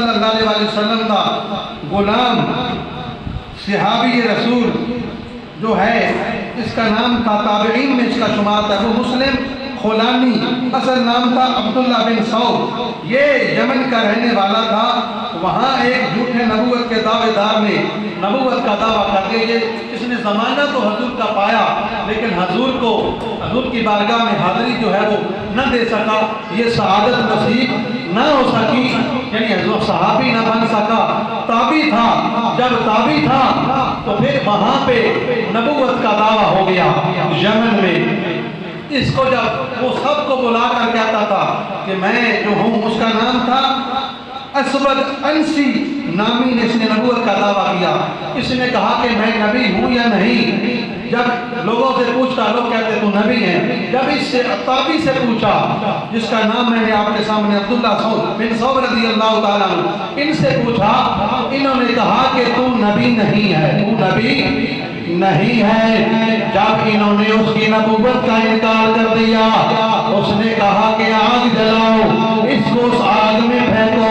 सल्लल्लाहु अलैहि वसल्लम का गुलाम सहाबी रसूल जो है, इसका नाम था, ताबईन में इसका शुमार था, अबू मुस्लिम खुलानी, असल नाम था अब्दुल्ला बिन सऊद। ये यमन का रहने वाला था। वहाँ एक झूठे नबूवत के दावेदार ने नबूवत का दावा करके ये इसने ज़माना तो हजूर का पाया, लेकिन हजूर की बारगाह में हाज़िरी जो है वो न दे सका, ये शहादत नसीब न हो सकी, यानी हजूर सहाबी न बन सका, ताबी था। जब ताबी था तो फिर वहाँ पे नबूवत का दावा हो गया यमन में। इसको जब वो सबको बुला कर कहता था कि मैं जो हूँ, उसका नाम था असवद अंसी नामी ने इसने नबूवत का दावा किया। इसने कहा कि मैं नबी हूँ या नहीं। जब लोगों से पूछता, लोग कहते तू नबी है। जब इससे ताबी से पूछा, जिसका नाम मैंने आपके सामने अब्दुल्ला बिन सऊद रज़ियल्लाहु ताला अन्हु, इनसे पूछा, इन्होंने कहा कि तू नबी नहीं है, तू नबी नहीं है। जब इन्होंने उसकी नबूवत का इनकार कर दिया, उसने कहा कि आग जलाओ, इसको उस आग में फेंको,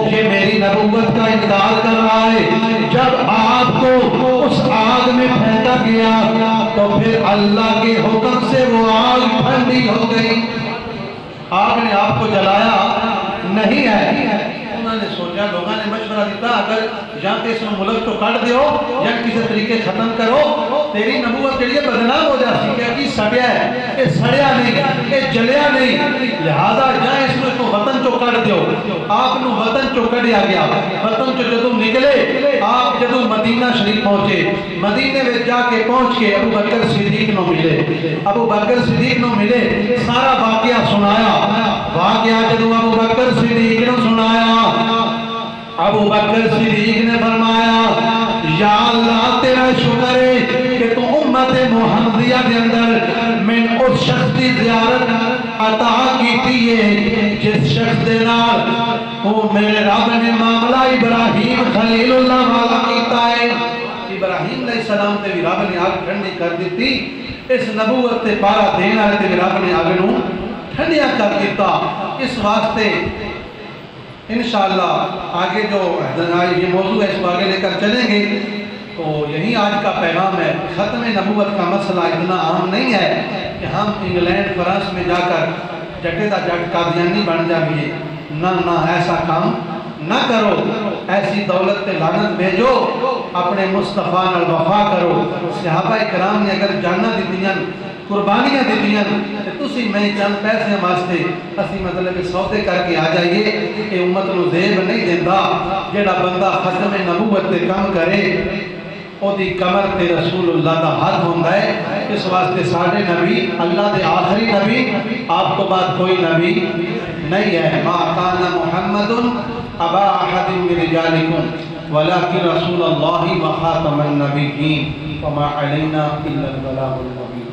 ये मेरी नबूवत का इनकार कर रहा है। जब आपको उस आग में फेंका गया तो फिर अल्लाह के हुक्म से वो आग ठंडी हो गई। आग ने आपको जलाया नहीं है। उन्होंने सोचा, लोगों ने मशवरा दिया, अगर या तो इसमें मुल्क तो काट दो या किसी तरीके खत्म करो, तेरी नबूवत के लिए बदनाम हो जाती। क्या कि सड़िया है, ये सड़िया नहीं, ये जलिया नहीं, लिहाजा या इसमें तो वतन चो काट दो। आपको वतन चो कढ़िया गया। वतन चो जदों निकले, आप जदों मदीना शरीफ पहुंचे, मदीने में जाके पहुंच के अबू बकर सिद्दीक नो मिले। अबू बकर सिद्दीक नो मिले, सारा वाकया सुनाया। वाकया जदों अबू बकर सिद्दीक ने सुनाया, अबू बकर सिद्दीक ने फरमाया, या अल्लाह तेरा शुक्र है कि तू उम्मत मुहम्मदिया के अंदर मैं उस शख्स की ज़ियारत अता की है जिस शख्स के नाल वो मेरे रब ने मामला इब्राहिम खलीलुल्लाह वाला कीता है। इब्राहिम अलैहिस्सलाम ते भी रब ने आग ठंडी कर दी। इस नबूवत ते पारा देने वाले ते रब ने आग नूं ठंडिया कर दिता। इस वास्ते इंशाअल्लाह आगे जो ये मौजू है इसको आगे लेकर चलेंगे। तो यही आज का पैगाम है। ख़त्म नबूवत का मसला इतना आम नहीं है कि हम इंग्लैंड फ्रांस में जाकर जटे का जट कादियानी बन जाइए। ना ना, ऐसा काम ना करो। ऐसी दौलत पे लानत भेजो, अपने मुस्तफ़ा नाल वफा करो। सहाबा इकराम ने अगर जाना दित्तियां, कुर्बानियां दित्तियां, तो तुसी मैं चंद पैसे वास्ते असी मतलब सौदे करके आ जाइए कि उम्मत नूं ज़ेब नहीं देता। जेड़ा बंदा ख़त्म नबूवत ते काम करे ओदी कमर ते रसूलुल्लाह दा हाथ होंदा है। इस वास्ते सारे नबी अल्लाह दे आखिरी नबी, आपको बाद कोई नबी नहीं है। मा काना मुहम्मदुन अबा अहदिन मिन रिजालिकुम वलाकिन रसूलुल्लाह व खातमन नबिय्यीन व मा अलैना इल्ला अल बलागुल मुबीन।